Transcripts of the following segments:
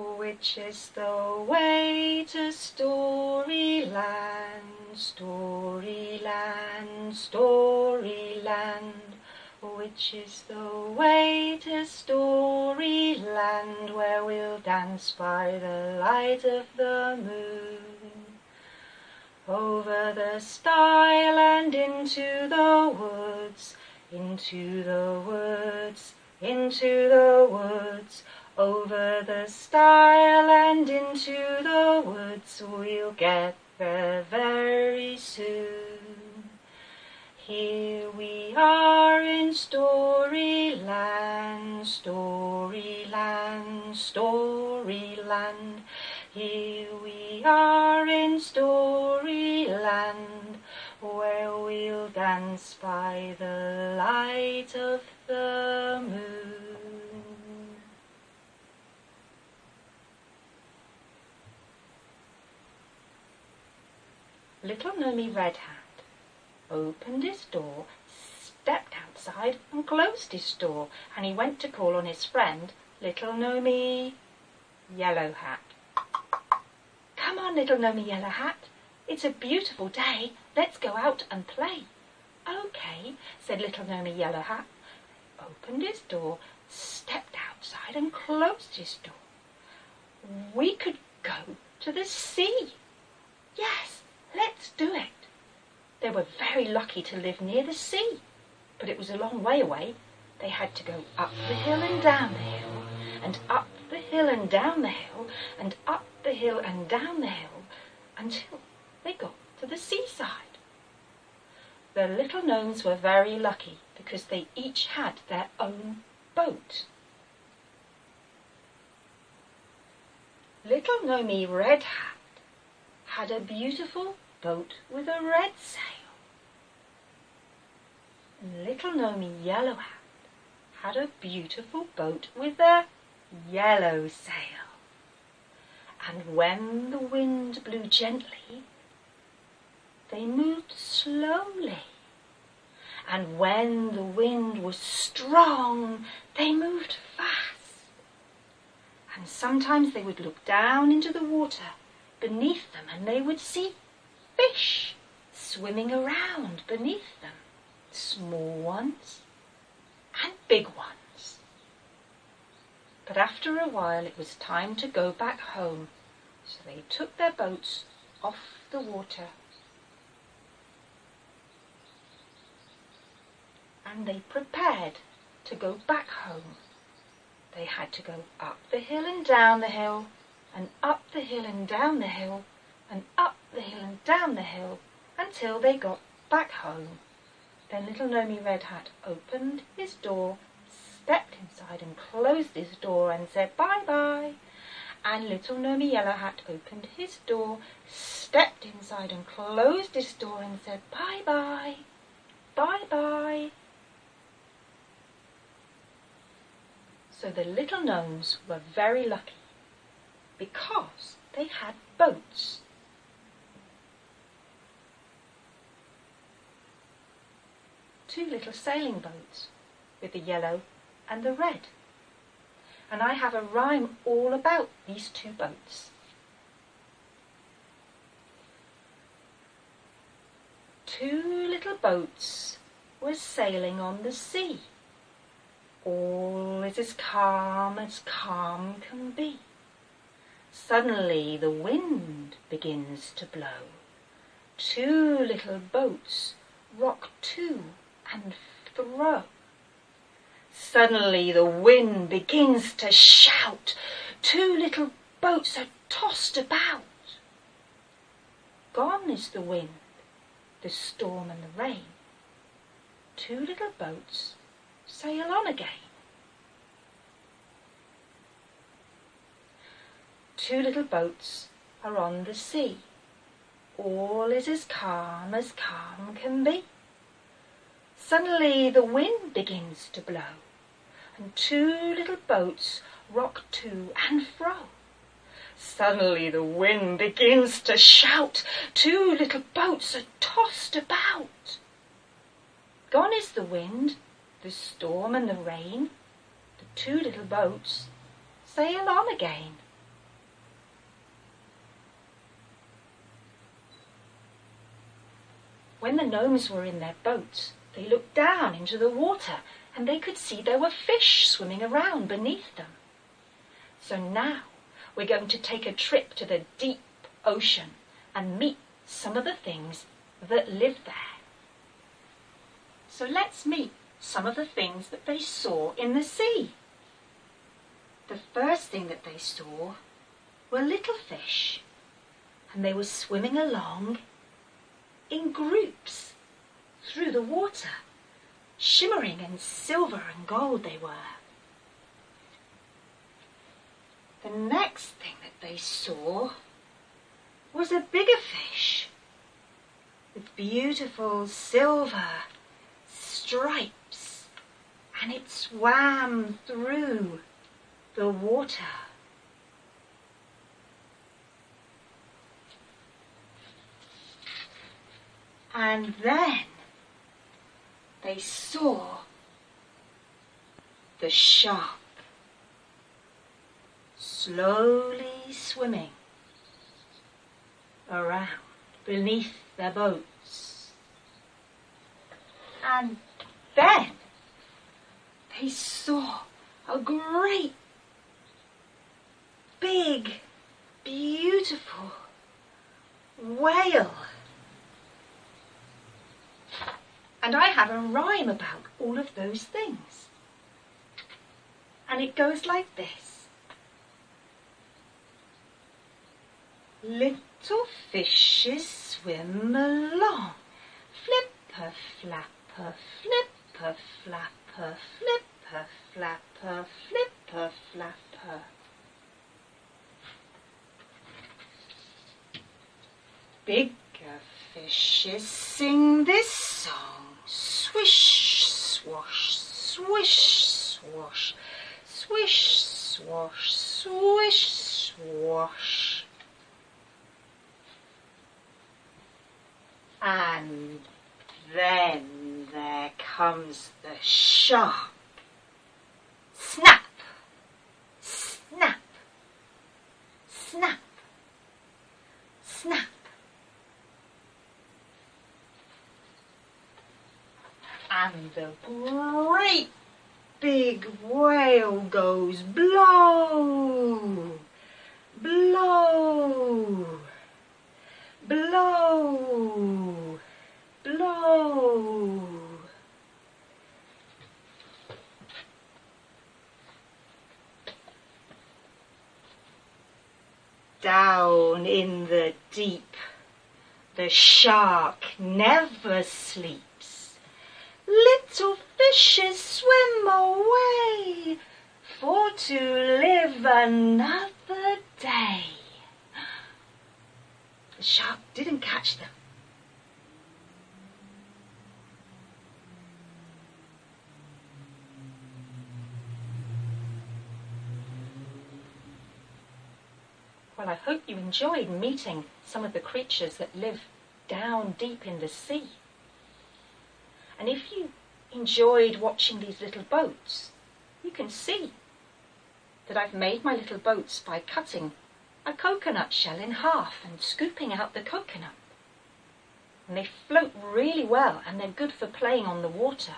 Which is the way to Storyland, Storyland, Storyland? Which is the way to Storyland, where we'll dance by the light of the moon? Over the stile and into the woods, into the woods, into the woods. Over the stile and into the woods, we'll get there very soon. Here we are in Storyland, Storyland, Storyland. Here we are in Storyland, where we'll dance by the light of the moon. Little Noemi Red Hat opened his door, stepped outside and closed his door, and he went to call on his friend, Little Noemi Yellow Hat. Come on, Little Noemi Yellow Hat. It's a beautiful day. Let's go out and play. Okay, said Little Noemi Yellow Hat, opened his door, stepped outside and closed his door. We could go to the sea. Yes, let's do it. They were very lucky to live near the sea, but it was a long way away. They had to go up the hill and down the hill, and up the hill and down the hill, and up the hill and down the hill, until they got to the seaside. The little gnomes were very lucky because they each had their own boat. Little Noemi Red Hat had a beautiful boat with a red sail. Little Noemi Yellow Hat had a beautiful boat with a yellow sail. And when the wind blew gently, they moved slowly. And when the wind was strong, they moved fast. And sometimes they would look down into the water beneath them, and they would see fish swimming around beneath them, small ones and big ones. But after a while it was time to go back home, so they took their boats off the water and they prepared to go back home. They had to go up the hill and down the hill, and up the hill and down the hill, and up the hill and down the hill, until they got back home. Then Little Noemi Red Hat opened his door, stepped inside and closed his door and said bye-bye. And Little Noemi Yellow Hat opened his door, stepped inside and closed his door and said bye-bye, bye-bye. So the little gnomes were very lucky because they had boats. Two little sailing boats with the yellow and the red. And I have a rhyme all about these two boats. Two little boats were sailing on the sea. All is as calm can be. Suddenly the wind begins to blow. Two little boats rock to and fro. Suddenly the wind begins to shout. Two little boats are tossed about. Gone is the wind, the storm and the rain. Two little boats sail on again. Two little boats are on the sea. All is as calm can be. Suddenly the wind begins to blow, and two little boats rock to and fro. Suddenly the wind begins to shout. Two little boats are tossed about. Gone is the wind, the storm and the rain. The two little boats sail on again. When the gnomes were in their boats, they looked down into the water and they could see there were fish swimming around beneath them. So now we're going to take a trip to the deep ocean and meet some of the things that live there. So let's meet some of the things that they saw in the sea. The first thing that they saw were little fish, and they were swimming along in groups through the water. Shimmering in silver and gold they were. The next thing that they saw was a bigger fish with beautiful silver stripes, and it swam through the water. And then they saw the shark slowly swimming around beneath their boats. And then they saw a great, big, beautiful whale. And I have a rhyme about all of those things. And it goes like this. Little fishes swim along, flipper, flapper, flipper, flapper, flipper, flapper, flipper, flapper. Bigger fishes sing this song. Swish, swash, swish, swash, swish, swash, swish, swash. And then there comes the shark. Snap, snap, snap, snap. And the great big whale goes blow, blow, blow, blow. Down in the deep, the shark never sleeps. Little fishes swim away for to live another day. The shark didn't catch them. Well, I hope you enjoyed meeting some of the creatures that live down deep in the sea. And if you enjoyed watching these little boats, you can see that I've made my little boats by cutting a coconut shell in half and scooping out the coconut. And they float really well and they're good for playing on the water.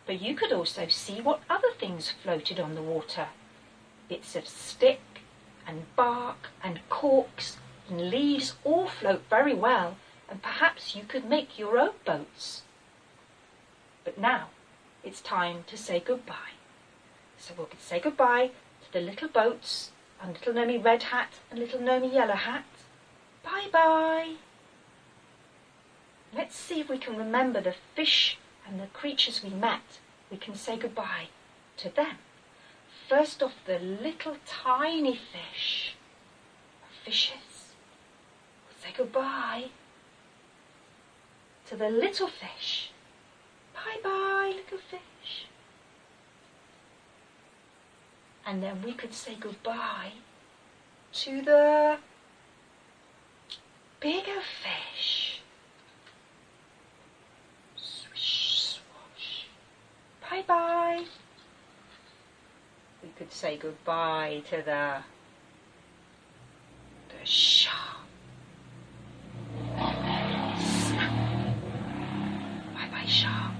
But you could also see what other things floated on the water. Bits of stick and bark and corks and leaves all float very well, and perhaps you could make your own boats. But now it's time to say goodbye. So we'll say goodbye to the little boats and little Noemi Red Hat and little Noemi Yellow Hat. Bye-bye. Let's see if we can remember the fish and the creatures we met. We can say goodbye to them. First off, the little tiny fish, fishes. We'll say goodbye to the little fish. Bye-bye, little fish. And then we could say goodbye to the bigger fish. Swish, swash. Bye-bye. We could say goodbye to the shark. Snap, very sharp.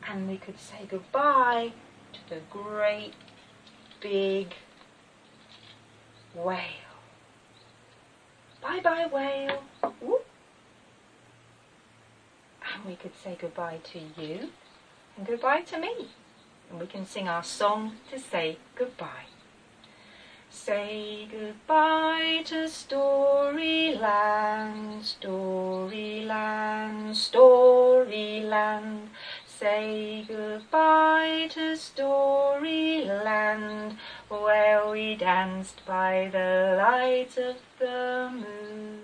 And we could say goodbye to the great big whale. Bye-bye, whale. Whoop. And we could say goodbye to you and goodbye to me. And we can sing our song to say goodbye. Say goodbye to Storyland, Storyland, Storyland. Say goodbye to Storyland, where we danced by the light of the moon.